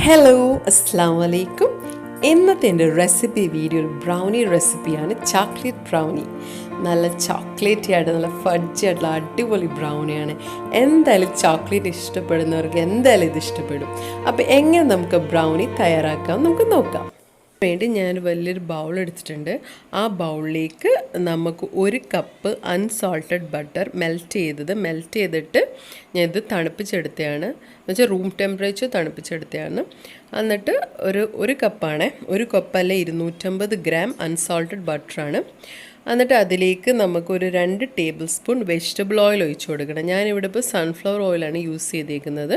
Hello അസ്സാം വലൈക്കും. ഇന്നത്തെ എൻ്റെ റെസിപ്പി വീഡിയോ ഒരു ബ്രൗണി റെസിപ്പിയാണ്. Chocolate brownie. നല്ല ചോക്ലേറ്റി ആയിട്ട് നല്ല ഫഡ്ജി ആയിട്ടുള്ള അടിപൊളി ബ്രൗണിയാണ്. എന്തായാലും ചോക്ലേറ്റ് ഇഷ്ടപ്പെടുന്നവർക്ക് എന്തായാലും ഇത് ഇഷ്ടപ്പെടും. അപ്പോൾ എങ്ങനെ നമുക്ക് ബ്രൗണി തയ്യാറാക്കാം നമുക്ക് നോക്കാം. വേണ്ടി ഞാൻ വലിയൊരു ബൗൾ എടുത്തിട്ടുണ്ട്. ആ ബൗളിലേക്ക് നമുക്ക് 1 കപ്പ് അൺസോൾട്ടഡ് ബട്ടർ മെൽറ്റ് ചെയ്തിട്ട് ഞാനിത് തണുപ്പിച്ചെടുത്തതാണ്. എന്നുവെച്ചാൽ റൂം ടെമ്പറേച്ചർ തണുപ്പിച്ചെടുത്തതാണ്. എന്നിട്ട് ഒരു കപ്പാണ്, 1 കപ്പല്ല 250 ഗ്രാം അൺസോൾട്ടഡ് ബട്ടറാണ്. എന്നിട്ട് അതിലേക്ക് നമുക്കൊരു 2 ടേബിൾ സ്പൂൺ വെജിറ്റബിൾ ഓയിൽ ഒഴിച്ചു കൊടുക്കണം. ഞാനിവിടെ ഇപ്പോൾ സൺഫ്ലവർ ഓയിലാണ് യൂസ് ചെയ്തേക്കുന്നത്.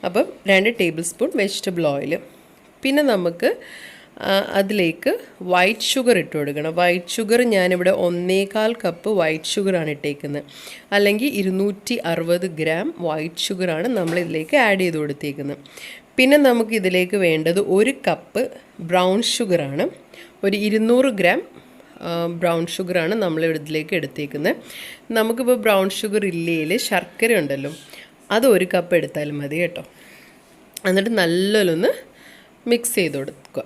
അപ്പം 2 ടേബിൾ സ്പൂൺ വെജിറ്റബിൾ ഓയിൽ. പിന്നെ നമുക്ക് അതിലേക്ക് വൈറ്റ് ഷുഗർ ഇട്ട് കൊടുക്കണം. വൈറ്റ് ഷുഗർ ഞാനിവിടെ 1.25 കപ്പ് വൈറ്റ് ഷുഗറാണ് ഇട്ടേക്കുന്നത്. അല്ലെങ്കിൽ 260 ഗ്രാം വൈറ്റ് ഷുഗറാണ് നമ്മളിതിലേക്ക് ആഡ് ചെയ്ത് കൊടുത്തേക്കുന്നത്. പിന്നെ നമുക്കിതിലേക്ക് വേണ്ടത് 1 കപ്പ് ബ്രൗൺ ഷുഗറാണ്. ഒരു 200 ഗ്രാം ബ്രൗൺ ഷുഗറാണ് നമ്മളിതിലേക്ക് എടുത്തേക്കുന്നത്. നമുക്കിപ്പോൾ ബ്രൗൺ ഷുഗർ ഇല്ലെങ്കിൽ ശർക്കര ഉണ്ടല്ലോ, അത് 1 കപ്പ് എടുത്താലും മതി കേട്ടോ. എന്നിട്ട് നല്ലൊന്ന് മിക്സ് ചെയ്ത് കൊടുക്കുക.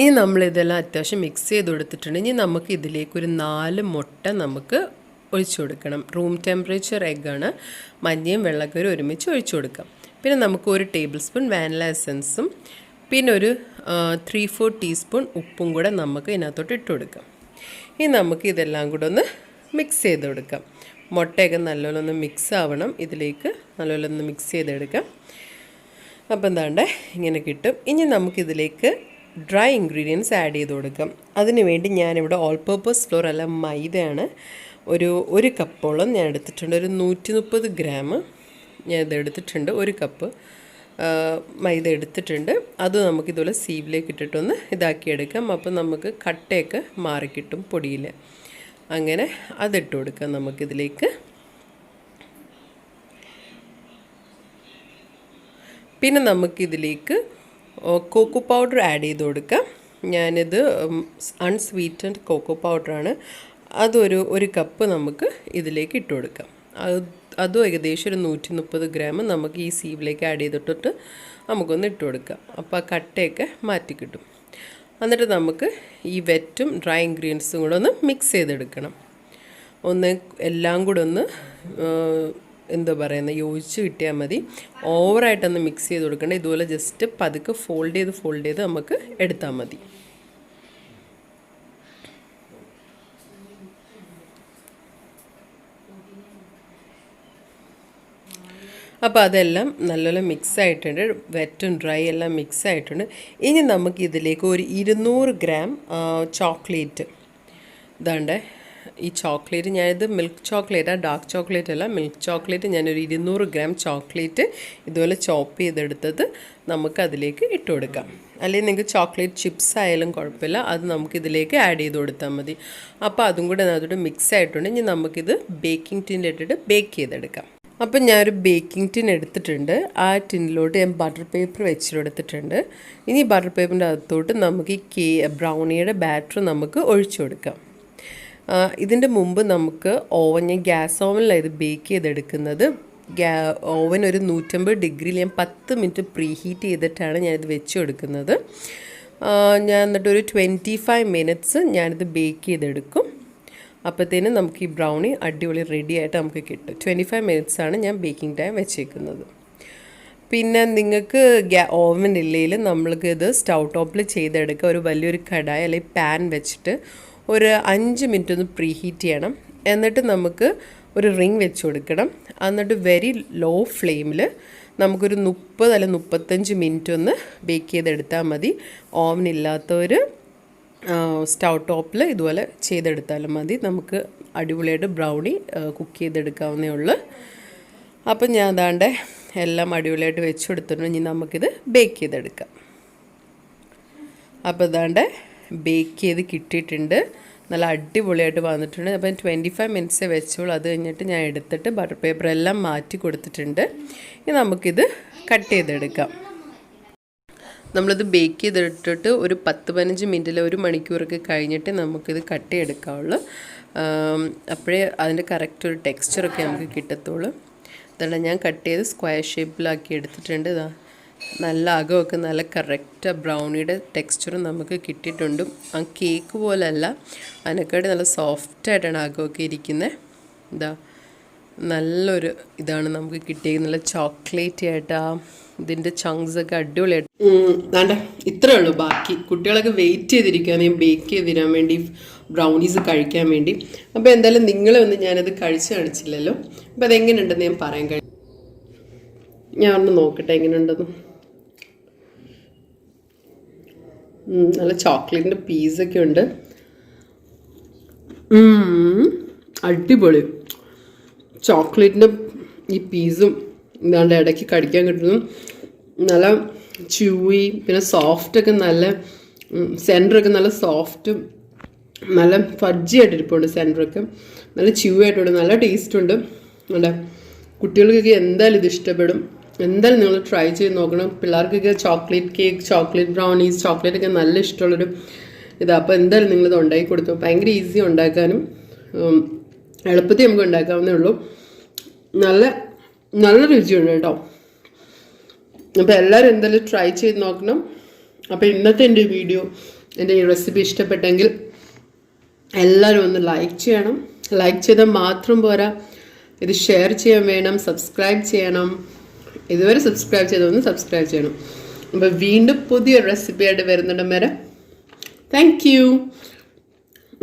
ഇനി നമ്മളിതെല്ലാം അത്യാവശ്യം മിക്സ് ചെയ്ത് കൊടുത്തിട്ടുണ്ട്. ഇനി നമുക്ക് ഇതിലേക്ക് ഒരു 4 മുട്ട നമുക്ക് ഒഴിച്ചു കൊടുക്കണം. റൂം ടെമ്പറേച്ചർ എഗ്ഗാണ്. മഞ്ഞയും വെള്ളക്കരും ഒരുമിച്ച് ഒഴിച്ചു കൊടുക്കാം. പിന്നെ നമുക്ക് 1 ടേബിൾ സ്പൂൺ വാനില എസൻസും പിന്നെ ഒരു 3-4 ടീസ്പൂൺ ഉപ്പും കൂടെ നമുക്ക് ഇതിനകത്തോട്ട് ഇട്ട് കൊടുക്കാം. ഇനി നമുക്ക് ഇതെല്ലാം കൂടെ ഒന്ന് മിക്സ് ചെയ്ത് കൊടുക്കാം. മുട്ടയൊക്കെ നല്ലോണം മിക്സ് ആവണം. ഇതിലേക്ക് നല്ലോണം മിക്സ് ചെയ്തെടുക്കാം. അപ്പം എന്താണ്ട് ഇങ്ങനെ കിട്ടും. ഇനി നമുക്കിതിലേക്ക് ഡ്രൈ ഇൻഗ്രീഡിയൻസ് ആഡ് ചെയ്ത് കൊടുക്കാം. അതിന് വേണ്ടി ഞാനിവിടെ ഓൾ പർപ്പസ് ഫ്ലോർ അല്ല മൈദയാണ് ഒരു കപ്പോളം ഞാൻ എടുത്തിട്ടുണ്ട്. ഒരു 130 ഗ്രാം ഞാൻ ഇത് എടുത്തിട്ടുണ്ട്. 1 കപ്പ് മൈദ എടുത്തിട്ടുണ്ട്. അത് നമുക്കിതുപോലെ സീവിലേക്ക് ഇട്ടിട്ടൊന്ന് ഇതാക്കിയെടുക്കാം. അപ്പം നമുക്ക് കട്ടയൊക്കെ മാറിക്കിട്ടും പൊടിയിൽ. അങ്ങനെ അതിട്ട് കൊടുക്കാം നമുക്കിതിലേക്ക്. പിന്നെ നമുക്കിതിലേക്ക് കോക്കോ പൗഡർ ആഡ് ചെയ്ത് കൊടുക്കാം. ഞാനിത് അൺസ്വീറ്റൻഡ് കോക്കോ പൗഡറാണ്. ഒരു കപ്പ് നമുക്ക് ഇതിലേക്ക് ഇട്ട് കൊടുക്കാം. അതും ഏകദേശം ഒരു 130 ഗ്രാം നമുക്ക് ഈ സീവിലേക്ക് ആഡ് ചെയ്തിട്ടിട്ട് നമുക്കൊന്ന് ഇട്ട് കൊടുക്കാം. അപ്പോൾ ആ കട്ടയൊക്കെ മാറ്റി കിട്ടും. എന്നിട്ട് നമുക്ക് ഈ വെറ്റും ഡ്രൈ ഇൻഗ്രീഡിയൻസും കൂടെ ഒന്ന് മിക്സ് ചെയ്തെടുക്കണം. എല്ലാം കൂടെ ഒന്ന് യോജിച്ച് കിട്ടിയാൽ മതി. ഓവറായിട്ടൊന്ന് മിക്സ് ചെയ്ത് കൊടുക്കേണ്ട. ഇതുപോലെ ജസ്റ്റ് പതുക്കെ ഫോൾഡ് ചെയ്ത് നമുക്ക് എടുത്താൽ മതി. അപ്പോൾ അതെല്ലാം നല്ലോണം മിക്സ് ആയിട്ടുണ്ട്. വെറ്റും ഡ്രൈ എല്ലാം മിക്സ് ആയിട്ടുണ്ട്. ഇനി നമുക്കിതിലേക്ക് ഒരു 200 ഗ്രാം ചോക്ലേറ്റ്, ഇതാണ്ട് ഈ ചോക്ലേറ്റ് ഞാനിത് മിൽക്ക് ചോക്ലേറ്റാണ്, ഡാർക്ക് ചോക്ലേറ്റ് അല്ല, മിൽക്ക് ചോക്ലേറ്റ്. ഞാനൊരു 200 ഗ്രാം ചോക്ലേറ്റ് ഇതുപോലെ ചോപ്പ് ചെയ്തെടുത്തത് നമുക്കതിലേക്ക് ഇട്ട് കൊടുക്കാം. അല്ലെങ്കിൽ നിങ്ങൾക്ക് ചോക്ലേറ്റ് ചിപ്സ് ആയാലും കുഴപ്പമില്ല, അത് നമുക്കിതിലേക്ക് ആഡ് ചെയ്ത് കൊടുത്താൽ മതി. അപ്പോൾ അതും കൂടെ അതിനകത്തോട്ട് മിക്സ് ആയിട്ടുണ്ട്. ഇനി നമുക്കിത് ബേക്കിംഗ് ടിന്നിലിട്ടിട്ട് ബേക്ക് ചെയ്തെടുക്കാം. അപ്പം ഞാനൊരു ബേക്കിംഗ് ടിൻ എടുത്തിട്ടുണ്ട്. ആ ടിന്നിലോട്ട് ഞാൻ ബട്ടർ പേപ്പർ വെച്ചെടുത്തിട്ടുണ്ട്. ഇനി ബട്ടർ പേപ്പറിൻ്റെ അകത്തോട്ട് നമുക്ക് ഈ ബ്രൗണിയുടെ ബാറ്റർ നമുക്ക് ഒഴിച്ചു കൊടുക്കാം. ഇതിൻ്റെ മുമ്പ് നമുക്ക് ഞാൻ ഗ്യാസ് ഓവനിലാണ് ഇത് ബേക്ക് ചെയ്തെടുക്കുന്നത്. ഓവൻ ഒരു 150 ഡിഗ്രിയിൽ ഞാൻ 10 മിനിറ്റ് പ്രീ ഹീറ്റ് ചെയ്തിട്ടാണ് ഞാനിത് വെച്ച് കൊടുക്കുന്നത്. ഞാൻ എന്നിട്ട് ഒരു 25 മിനിറ്റ്സ് ഞാനിത് ബേക്ക് ചെയ്തെടുക്കും. അപ്പോഴത്തേനും നമുക്ക് ഈ ബ്രൗണി അടിപൊളി റെഡി ആയിട്ട് നമുക്ക് കിട്ടും. 25 മിനിറ്റ്സാണ് ഞാൻ ബേക്കിംഗ് ടൈം വെച്ചേക്കുന്നത്. പിന്നെ നിങ്ങൾക്ക് ഓവൻ ഇല്ലെങ്കിൽ നമ്മൾക്ക് ഇത് സ്റ്റൗ ടോപ്പിൽ ചെയ്തെടുക്കുക. ഒരു വലിയൊരു കടായി അല്ലെങ്കിൽ പാൻ വെച്ചിട്ട് ഒരു 5 മിനിറ്റ് ഒന്ന് പ്രീ ഹീറ്റ് ചെയ്യണം. എന്നിട്ട് നമുക്ക് ഒരു റിങ് വെച്ച് കൊടുക്കണം. എന്നിട്ട് വെരി ലോ ഫ്ലെയിമിൽ നമുക്കൊരു 30 അല്ലെങ്കിൽ 35 മിനിറ്റ് ഒന്ന് ബേക്ക് ചെയ്തെടുത്താൽ മതി. ഓവൻ ഇല്ലാത്തവർ സ്റ്റൗ ടോപ്പിൽ ഇതുപോലെ ചെയ്തെടുത്താലും മതി. നമുക്ക് അടിപൊളിയായിട്ട് ബ്രൗണി കുക്ക് ചെയ്തെടുക്കാവുന്നേ ഉള്ളൂ. അപ്പം ഞാൻ അതാണ്ട് എല്ലാം അടിപൊളിയായിട്ട് വെച്ച് കൊടുത്തിട്ടുണ്ട്. ഇനി നമുക്കിത് ബേക്ക് ചെയ്തെടുക്കാം. അപ്പോൾ ഇതാണ്ട് ബേക്ക് ചെയ്ത് കിട്ടിയിട്ടുണ്ട്. നല്ല അടിപൊളിയായിട്ട് വന്നിട്ടുണ്ട്. അപ്പം 25 മിനിറ്റ്സേ വെച്ചോളൂ. അത് കഴിഞ്ഞിട്ട് ഞാൻ എടുത്തിട്ട് ബട്ടർ പേപ്പറെല്ലാം മാറ്റി കൊടുത്തിട്ടുണ്ട്. ഇനി നമുക്കിത് കട്ട് ചെയ്തെടുക്കാം. നമ്മളിത് ബേക്ക് ചെയ്തിട്ടിട്ട് ഒരു 10-15 മിനിറ്റിൽ 1 മണിക്കൂറൊക്കെ കഴിഞ്ഞിട്ട് നമുക്കിത് കട്ട് ചെയ്തെടുക്കാവുള്ളൂ. അപ്പോഴേ അതിൻ്റെ കറക്റ്റ് ഒരു ടെക്സ്ചറൊക്കെ നമുക്ക് കിട്ടത്തുള്ളൂ. അതുകൊണ്ട് ഞാൻ കട്ട് ചെയ്ത് സ്ക്വയർ ഷേപ്പിലാക്കി എടുത്തിട്ടുണ്ട്. ഇതാ നല്ല അകമൊക്കെ നല്ല കറക്റ്റ് ബ്രൗണിയുടെ ടെക്സ്ചറും നമുക്ക് കിട്ടിയിട്ടുണ്ട്. ആ കേക്ക് പോലെയല്ല, അതിനെക്കാട്ടി നല്ല സോഫ്റ്റായിട്ടാണ് അകമൊക്കെ ഇരിക്കുന്നത്. ഇതാ നല്ലൊരു ഇതാണ് നമുക്ക് കിട്ടിയത്. നല്ല ചോക്ലേറ്റി ആയിട്ട് ആ ഇതിൻ്റെ ചങ്ക്സൊക്കെ അടിപൊളിയായിട്ട്. വേണ്ട ഇത്രയേ ഉള്ളൂ. ബാക്കി കുട്ടികളൊക്കെ വെയിറ്റ് ചെയ്തിരിക്കുകയാണ് ഞാൻ ബേക്ക് ചെയ്ത് തരാൻ വേണ്ടി, ബ്രൗണീസ് കഴിക്കാൻ വേണ്ടി. അപ്പോൾ എന്തായാലും നിങ്ങളെ ഒന്ന് ഞാനത് കഴിച്ച് കാണിച്ചില്ലല്ലോ. അപ്പോൾ അതെങ്ങനെയുണ്ടെന്ന് ഞാൻ പറയാൻ കഴിയും. ഞാൻ ഒന്ന് നോക്കട്ടെ എങ്ങനെയുണ്ടെന്ന്. നല്ല ചോക്ലേറ്റിൻ്റെ പീസൊക്കെ ഉണ്ട്. അടിപൊളി. ചോക്ലേറ്റിൻ്റെ ഈ പീസും ഇതാണ്ട് ഇടയ്ക്ക് കടിക്കാൻ കിട്ടുന്നു. നല്ല ച്യൂയി, പിന്നെ സോഫ്റ്റൊക്കെ നല്ല സെൻറ്ററൊക്കെ നല്ല സോഫ്റ്റും നല്ല ഫഡ്ജി ആയിട്ടിരിപ്പുണ്ട്. സെൻറ്ററൊക്കെ നല്ല ച്യൂയി ആയിട്ടുണ്ട്. നല്ല ടേസ്റ്റുണ്ട്. അല്ല കുട്ടികൾക്കൊക്കെ എന്തായാലും ഇത് ഇഷ്ടപ്പെടും. എന്തായാലും നിങ്ങൾ ട്രൈ ചെയ്ത് നോക്കണം. പിള്ളേർക്കൊക്കെ ചോക്ലേറ്റ് കേക്ക്, ചോക്ലേറ്റ് ബ്രൗണീസ്, ചോക്ലേറ്റൊക്കെ നല്ല ഇഷ്ടമുള്ളൊരു ഇതാണ്. അപ്പോൾ എന്തായാലും നിങ്ങളിത് ഉണ്ടാക്കി കൊടുത്തു. ഭയങ്കര ഈസി ഉണ്ടാക്കാനും എളുപ്പത്തിൽ നമുക്ക് ഉണ്ടാക്കാവുന്നേ ഉള്ളൂ. നല്ല നല്ല രുചിയുണ്ട് കേട്ടോ. അപ്പോൾ എല്ലാവരും എന്തായാലും ട്രൈ ചെയ്ത് നോക്കണം. അപ്പോൾ ഇന്നത്തെ എൻ്റെ വീഡിയോ, എൻ്റെ ഈ റെസിപ്പി ഇഷ്ടപ്പെട്ടെങ്കിൽ എല്ലാവരും ഒന്ന് ലൈക്ക് ചെയ്യണം. ലൈക്ക് ചെയ്താൽ മാത്രം പോരാ, ഇത് ഷെയർ ചെയ്യാൻ വേണം, സബ്സ്ക്രൈബ് ചെയ്യണം. ഇതുവരെ സബ്സ്ക്രൈബ് ചെയ്തൊന്ന് സബ്സ്ക്രൈബ് ചെയ്യണം. അപ്പോൾ വീണ്ടും പുതിയ റെസിപ്പിയായിട്ട് വരുന്നിടം വരെ താങ്ക് യു.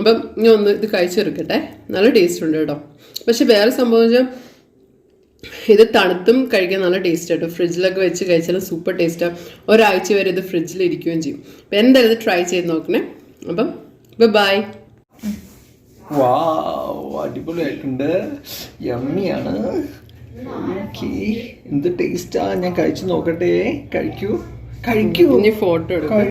അപ്പം ഞാൻ ഒന്ന് ഇത് കഴിച്ചെടുക്കട്ടെ. നല്ല ടേസ്റ്റ് ഉണ്ട് കേട്ടോ. പക്ഷെ വേറെ സംഭവം വെച്ചാൽ ഇത് തണുത്തും കഴിക്കാൻ നല്ല ടേസ്റ്റ് ആട്ടോ. ഫ്രിഡ്ജിലൊക്കെ വെച്ച് കഴിച്ചാലും സൂപ്പർ ടേസ്റ്റാണ്. ഒരാഴ്ച വരെ ഇത് ഫ്രിഡ്ജിൽ ഇരിക്കുകയും ചെയ്യും. അപ്പം എന്തായാലും ഇത് ട്രൈ ചെയ്ത് നോക്കണേ. അപ്പം ബൈ. അടിപൊളിയായിട്ടുണ്ട്. യമ്മിയാണ്. ഓക്കെ, എന്ത് ടേസ്റ്റാ. ഞാൻ കഴിച്ചു നോക്കട്ടെ. കഴിക്കൂ. ഇനി ഫോട്ടോ എടുക്കും.